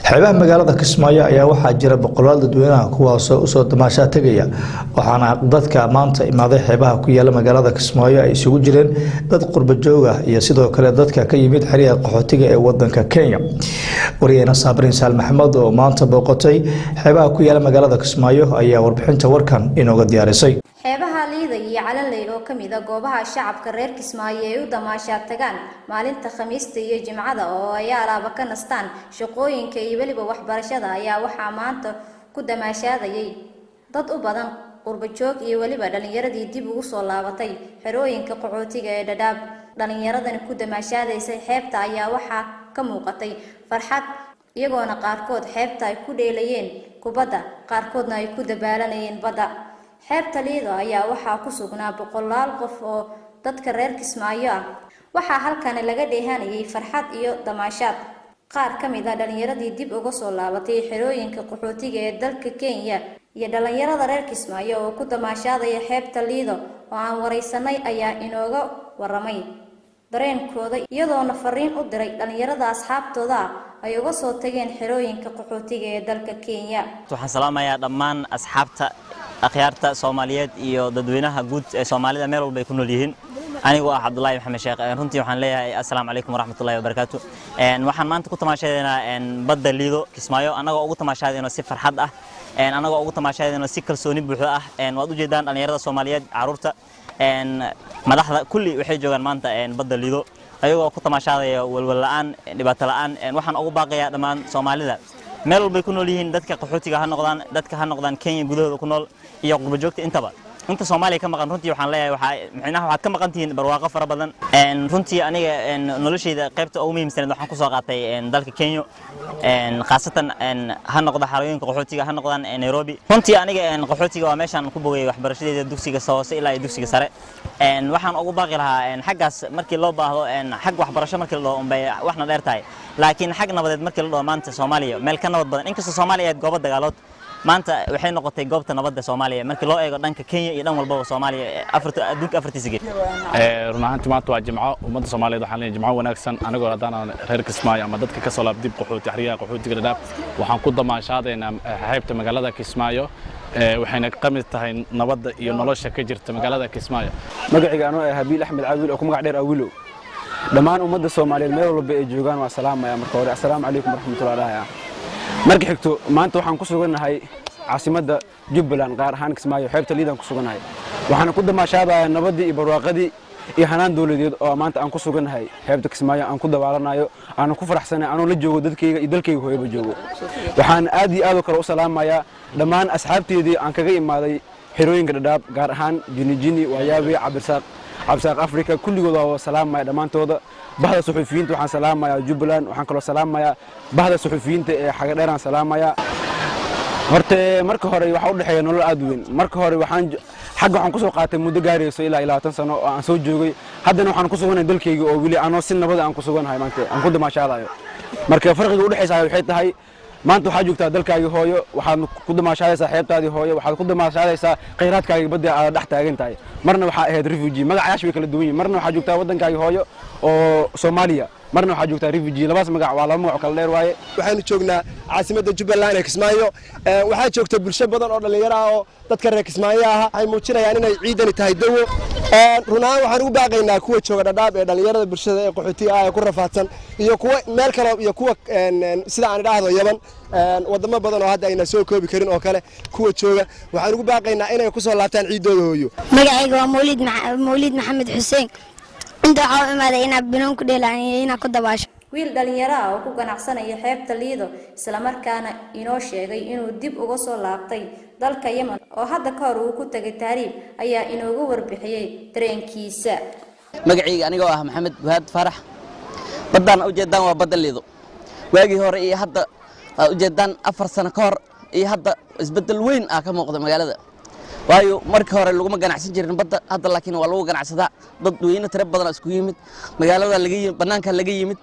xeebaha magaalada Kismaayo ayaa waxaa jira boqolaal dadweynaha kuwaas oo soo damaasha tagaya waxaana dadka maanta imaaday xeebaha ku yaala magaalada Kismaayo ay isugu jireen dad qurba joog ah iyo sidoo kale dadka ka yimid xiriirka qaxootiga ee wadanka Kenya. Wariyana Sabriin Saal Maxamed oo maanta booqatay xeebaha ku yaala magaalada Kismaayo ayaa warbixinta warkan inooga diyaarisay. xeebaha liida iyo calanley oo kamid ah goobaha shacabka reer Kismaayo ay u damaasha tagaan maalinta Khamiista iyo Jimcada oo ay alaaba ka nastaan shaqooyinka iyo waliba waxbarashada ayaa waxaa maanta ku damaashadayay dad u badan qurba joog iyo waliba dhalinyaradii dib ugu soo laabatay xerooyinka qaxootiga ee Dadaab. Dhalinyaradani ku damaashadaysay xeebta ayaa waxaa ka muuqatay farxad iyagoona qaarkood xeebta ay ku dheelayeen kubadda qaarkoodna ay ku dabaalanayeen badda. xeebta liida ayaa waxaa ku sugnaa boqolaal qof oo dadka reer Kismaayo ah. waxaa halkan laga dheehanayay farxad iyo damaashaad. qaar kamid ah dhalinyaradii dib uga soo laabatay xerooyinka qaxootiga ee dalka Kenya iyo dhalinyarada reer Kismaayo oo ku damaashadaya xeebta liida oo aan wareysanay ayaa inooga waramay dareenkooda iyadoona fariin u diray dhalinyarada asxaabtooda ay uga soo tageen xerooyinka qaxootiga ee dalka Kenya. waxaan salaamayaa dhammaan asxaabta akhyaarta Soomaaliyeed iyo dadweynaha guud ee Soomaalida meel walba ay ku nool yihiin. anigu ah Cabdullaahi Maxamed Sheekh runtii waxaan leeyahay assalaamu calaykum waraxmatullaahi wabarakaatu. waxaan maanta ku tamaashadeynaa badda liido Kismaayo anagoo ugu tamaashadeyno si farxad ah anagoo ugu tamaashadeyno si kalsooni buuxda ah waad u jeedaan dhalinyarada Soomaaliyeed caruurta madaxda kulli waxay joogaan maanta badda liido ayagoo ku tamaashadaya walwal la'aan dhibaato la'aan waxaan ugu baaqayaa dhammaan Soomaalida meel walba ku nool yihiin dadka qaxootiga ha noqdaan Kenya gudahooda ku nool iyo qurba joogta intaba inta Soomaaliya ka maqan runtii waxaan leeyahay waxaad ka maqan tihiin barwaaqo fara badan runtii aniga noloshayda qaybta ugu muhiimsan waxaan ku soo qaatay dalka Kenya khaasatan ha noqdo xarooyinka qaxootiga ha noqdaan Nairobi runtii aniga qaxootiga waa meeshan ku bogay waxbarashadeeda dugsiga hoose ilaa dugsiga sare waxaan ugu baaqi lahaa xaggaas markii loo baahdo xag waxbarasho markii la dhaho waxna dheer tahay laakiin xag nabadeed markii la dhaho maanta Soomaaliya meel ka nabad badan inkastoo Soomaaliya ay goob dagaalood maanta waxay noqotay goobta nabadda Soomaaliya markii loo eego dhanka Kenya iyo dhan walba Soomaaliya adduunka afartiisa geed run ahaantii maanta waa Jimco ummadda Soomaaliyeed waxaan leeyahay Jimco wanaagsan anigoo hadaan reer Kismaayo ama dadka ka soo laabdib xiriirka qaxootiga Dadaab waxaan ku damaashadeynaa xeebta magaalada Kismaayo waxayna ka mid tahay nabadda iyo nolosha ka jirta magaalada Kismaayo. magacayga anoo ah Habiil Axmed Caawil oo ku magac dheer Awilow dhammaan ummadda Soomaaliyeed meel walba ay joogaan waa salaamaya marka hore assalaamu calaykum waraxmatullaahi markii xigto maanta waxaan ku suganahay caasimadda Jubbaland qaar ahaan Kismaayo xeebta liidan ku suganahay waxaan ku damaashadaa nabadii iyo barwaaqadii iyo hanaan dawladeed oo maanta aan ku suganahay xeebta Kismaayo aan ku dabaalanayo aan ku faraxsanahay aan la joogo dadkayga iyo dalkayga hooyaba joogo waxaan aad iyo aad kale u salaamayaa dhammaan asxaabteedii aan kaga imaaday xerooyinka Dadaab gaar ahaan Jini Wayaabi Cabsaaq Afrika kulligood waa salaamaya dhamaantooda bahda suxufiyiinta waxaan salaamayaa Jubbaland waxaan kaloo salaamayaa bahda suxufiyiinta ee xaga dheer aan salaamayaa horta marka hore waxa u dhaxeeya nolol aad weyn marka hore waxaan ku soo qaatay muddo gaarayso ilaa 20 sano oo aan soo joogay haddana waxaan ku suganahay dalkayga oo wili aan si nabad aan ku suganahay maanta aan ku damaashadayo marka farqiga u dhaxaysa waxay tahay maanta waxaad joogtaa dalkaaga hooyo waxaad ku damaashadaysaa xeebtaadii hooyo waxaad ku damaashadaysaa kheyraadkaaga badda aad dhex taagan tahay marna waxaa ahayd refugee magacayaasha way kala duwan yihiin marna waxaad joogtaa waddankaaga hooyo oo Soomaaliya marna waxaad joogtaa refugee labaas magac waa laba magac kala dheer waaye waxaanu joognaa caasimadda Jubbaland ee Kismaayo waxaa joogta bulsho badan oo dhalinyaro ah oo dadka reer Kismaayo ah ay muujinayaan inay ciidani tahay dawo runaan waxaan ugu baaqaynaa kuwa jooga Dadaab ee dhalinyarada bulshada ee qaxootiga ah ee ku rafaadsan iyo kuwa meel kale iyo kuwa sida aan idhaahdo Yaman wadamo badan oo hadda ayna soo koobi karin oo kale kuwa jooga waxaan ugu baaqaynaa inay ku soo laabtaan ciidooda hooyo. magacayga waa Mawlid Maxamed Xuseen inta waxaa imaaday inaan binoon ku dheelaaniyo inaan ku dabaasho wiil dhalinyaro ah oo ku ganacsanaya xeebta liido isla markaana inoo sheegay inuu dib uga soo laabtay dalka Yemen oo hadda ka hor uu ku tagay taariikh ayaa inoogu warbixiyay dareenkiisa. magacayga anigoo ah Maxamed Wahaab Farax badan u jeedaan waa badda liido waagii hore iyo hadda u jeedaan 4 sano ka hor iyo hadda isbedel weyn ah ka muuqda magaalada waayo markii hore lagu ma ganacsan jirin badda hadda laakiin waa lagu ganacsadaa dad weyn tiro badan isku yimid magaalada banaanka laga yimid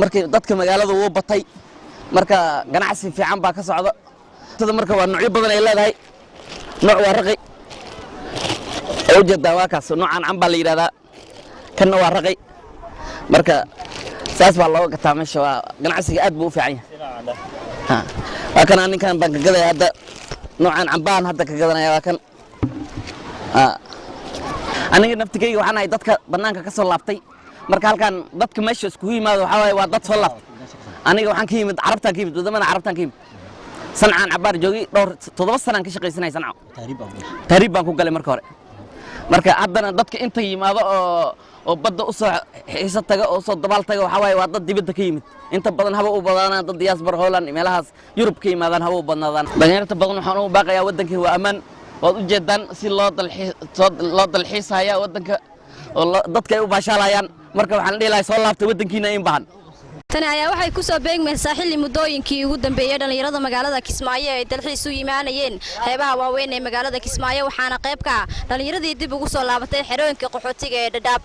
markii dadka magaalada wuu batay marka ganacsi fiican baa ka socda tada marka waa noocyo badan ay leedahay nooc waa raqay oo jeedaa waa kaas noocan camba la yiraahdaa kana waa raqay marka saas baa loo gataa meesha waa ganacsiga aad buu u fiican yahay وكان أنا كان بنك كذا هذا نوعا عبان هذا كذا أنا وكان أنا نفتكر وأنا يدك بنانك كسر لابتي مركال كان دتك ماشي سكوي ما وحاول ودت صلّت أنا وحن كيم عربتها كيم وزمان عربتها كيم صنعان عبار جوجي دور تضبط سنة كشقي سنة صنعوا تقريبا كوجل مركور مركا عدنا دتك أنت ما وبدأ أصع حسة تجا أصع دبال تجا وحاول ودت دي بدك كيم أنت بدن هوا وبدنا ضد ياسبر هولان ملهاس يوروب كيم هذا هوا وبدنا بنير تبدن حنو باقي يا ودك هو أمان وجدا سي لوض الحيس هيا ودك والله ضدك وباشالايان marka waxaan dhiilay soo laabtay wadankiina in baahan tani ayaa waxay ku soo beegmaysaa xilli muddooyinkii ugu dambeeyay dhalinyarada magaalada Kismaayo ay dalxiis u yimaanayeen xeebaha waaweyn ee magaalada Kismaayo waxaana qayb ka ah dhalinyaradii dib ugu soo laabatay xerooyinka qaxootiga ee Dadaab